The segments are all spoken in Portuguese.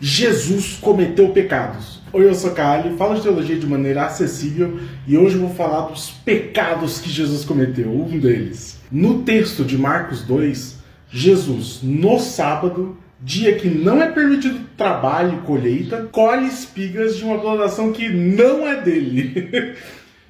Jesus cometeu pecados. Oi, eu sou Kali, falo de teologia de maneira acessível e hoje eu vou falar dos pecados que Jesus cometeu, um deles. No texto de Marcos 2, Jesus, no sábado, dia que não é permitido trabalho e colheita, colhe espigas de uma plantação que não é dele.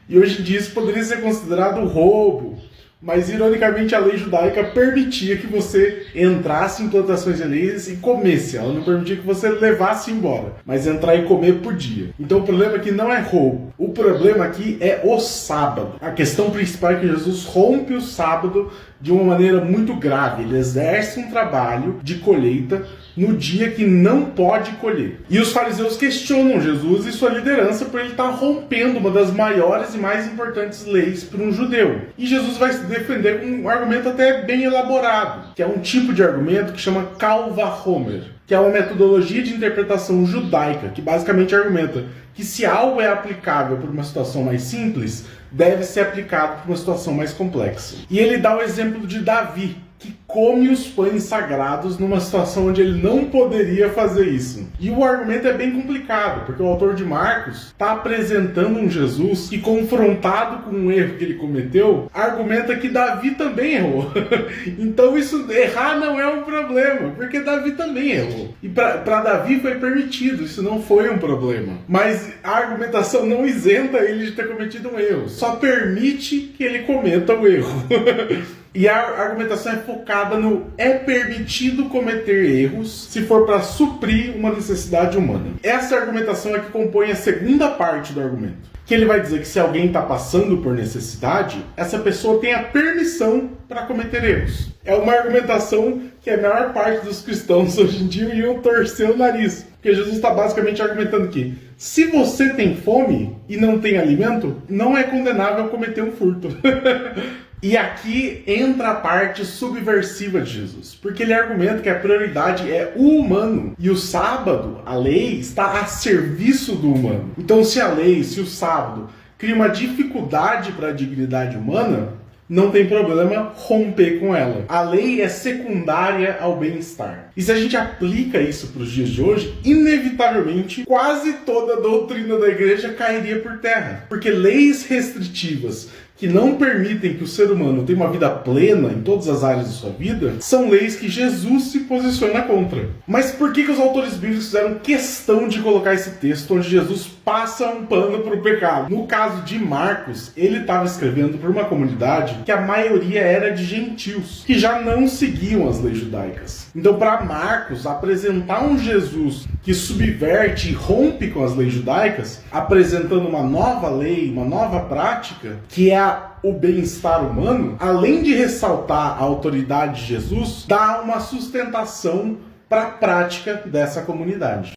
E hoje em dia isso poderia ser considerado roubo, mas ironicamente a lei judaica permitia que você entrasse em plantações alheias e comesse. Ela não permitia que você levasse embora, mas entrar e comer podia. Então o problema aqui não é roubo. O problema aqui é o sábado. A questão principal é que Jesus rompe o sábado de uma maneira muito grave. Ele exerce um trabalho de colheita no dia que não pode colher. E os fariseus questionam Jesus e sua liderança por ele estar rompendo uma das maiores e mais importantes leis para um judeu. E Jesus vai se defender com um argumento até bem elaborado, que é um tipo de argumento que chama Kal Vachomer, que é uma metodologia de interpretação judaica, que basicamente argumenta que se algo é aplicável para uma situação mais simples, deve ser aplicado para uma situação mais complexa. E ele dá o exemplo de Davi, que come os pães sagrados numa situação onde ele não poderia fazer isso. E o argumento é bem complicado, porque o autor de Marcos está apresentando um Jesus que, confrontado com um erro que ele cometeu, argumenta que Davi também errou. Então isso, errar não é um problema, porque Davi também errou. E para Davi foi permitido, isso não foi um problema. Mas a argumentação não isenta ele de ter cometido um erro, só permite que ele cometa o erro. E a argumentação é focada no é permitido cometer erros se for para suprir uma necessidade humana. Essa argumentação é que compõe a segunda parte do argumento. Que ele vai dizer que se alguém está passando por necessidade, essa pessoa tem a permissão para cometer erros. É uma argumentação que a maior parte dos cristãos hoje em dia iam torcer o nariz. Porque Jesus está basicamente argumentando que se você tem fome e não tem alimento, não é condenável cometer um furto. E aqui entra a parte subversiva de Jesus, porque ele argumenta que a prioridade é o humano, e o sábado, a lei, está a serviço do humano. Então se a lei, se o sábado cria uma dificuldade para a dignidade humana, não tem problema romper com ela. A lei é secundária ao bem-estar. E se a gente aplica isso para os dias de hoje, inevitavelmente, quase toda a doutrina da igreja cairia por terra. Porque leis restritivas que não permitem que o ser humano tenha uma vida plena em todas as áreas de sua vida, são leis que Jesus se posiciona contra. Mas por que os autores bíblicos fizeram questão de colocar esse texto onde Jesus passa um pano para o pecado? No caso de Marcos, ele estava escrevendo para uma comunidade que a maioria era de gentios, que já não seguiam as leis judaicas. Então, para Marcos, apresentar um Jesus que subverte e rompe com as leis judaicas, apresentando uma nova lei, uma nova prática, que é o bem-estar humano, além de ressaltar a autoridade de Jesus, dá uma sustentação para a prática dessa comunidade.